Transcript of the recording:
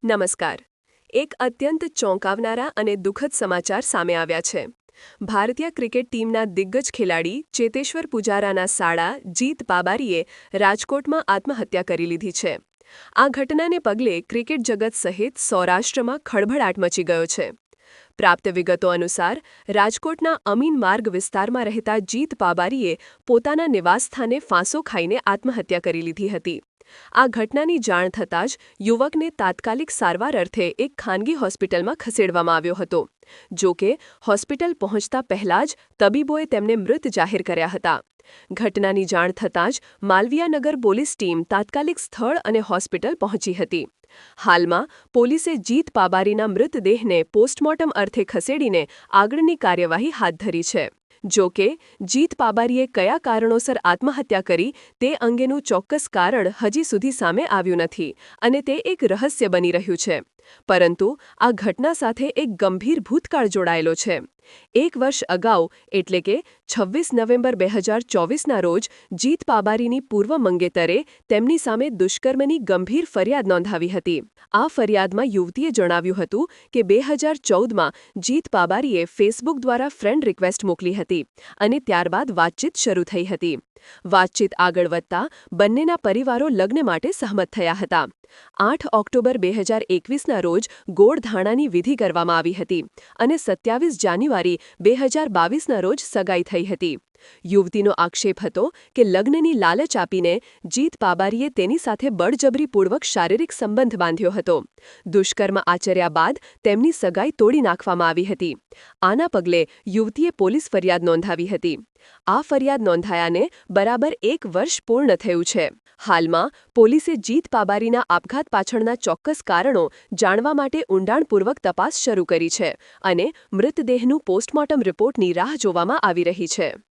નમસ્કાર. એક અત્યંત ચોંકાવનારા અને દુઃખદ સમાચાર સામે આવ્યા છે. ભારતીય ક્રિકેટ ટીમના દિગ્ગજ ખેલાડી ચેતેશ્વર પુજારાના સાળા જીત પાબારીએ રાજકોટમાં આત્મહત્યા કરી લીધી છે. આ ઘટનાને પગલે ક્રિકેટ જગત સહિત સૌરાષ્ટ્રમાં ખળભળાટ મચી ગયો છે. પ્રાપ્ત વિગતો અનુસાર રાજકોટના અમીન માર્ગ વિસ્તારમાં રહેતા જીત પાબારીએ પોતાના નિવાસસ્થાને ફાંસો ખાઈને આત્મહત્યા કરી લીધી હતી. આ ઘટનાની જાણ થતાં જ યુવકને તાત્કાલિક સારવાર અર્થે એક ખાનગી હોસ્પિટલમાં ખસેડવામાં આવ્યો હતો. જો કે હોસ્પિટલ પહોંચતા પહેલા જ તબીબોએ તેમને મૃત જાહેર કર્યા હતા. ઘટનાની જાણ થતાં જ માલવીયાનગર પોલીસ ટીમ તાત્કાલિક સ્થળ અને હોસ્પિટલ પહોંચી હતી. હાલમાં પોલીસે જીત પાબારીના મૃતદેહને પોસ્ટમોર્ટમ અર્થે ખસેડીને આગળની કાર્યવાહી હાથ ધરી છે. જો કે જીત પાબારીએ કયા કારણોસર આત્મહત્યા કરી તે અંગેનું ચોક્કસ કારણ હજી સુધી સામે આવ્યું નથી અને તે એક રહસ્ય બની રહ્યું છે. પરંતુ આ ઘટના સાથે એક ગંભીર ભૂતકાળ જોડાયેલો છે. એક વર્ષ અગાઉ એટલે કે 26 નવેમ્બર 2024ના રોજ જીત પાબારીની પૂર્વ મંગેતરે તેમની સામે દુષ્કર્મની ગંભીર ફરિયાદ નોંધાવી હતી. આ ફરિયાદમાં યુવતીએ જણાવ્યું હતું કે 2014માં જીત પાબારીએ ફેસબુક દ્વારા ફ્રેન્ડ રિક્વેસ્ટ મોકલી હતી અને ત્યારબાદ વાતચીત શરૂ થઈ હતી. વાતચીત આગળ વધતા બંનેના પરિવારો લગ્ન માટે સહમત થયા હતા. 8 ઓક્ટોબર 2021ના રોજ ગોળધાણાની વિધિ કરવામાં આવી હતી અને 27 જાન્યુઆરી 2022ના રોજ સગાઈ થઈ હતી. યુવતીનો આક્ષેપ હતો કે લગ્નની લાલચ આપીને જીત પાબારીએ તેની સાથે બળજબરીપૂર્વક શારીરિક સંબંધ બાંધ્યો હતો. દુષ્કર્મ આચર્યા બાદ તેમની સગાઈ તોડી નાખવામાં આવી હતી. આના પગલે યુવતીએ પોલીસ ફરિયાદ નોંધાવી હતી. આ ફરિયાદ નોંધાયાને બરાબર એક વર્ષ પૂર્ણ થયું છે. હાલમાં પોલીસે જીત પાબારીના આપઘાત પાછળના ચોક્કસ કારણો જાણવા માટે ઊંડાણપૂર્વક તપાસ શરૂ કરી છે અને મૃતદેહનું પોસ્ટમોર્ટમ રિપોર્ટની રાહ જોવામાં આવી રહી છે.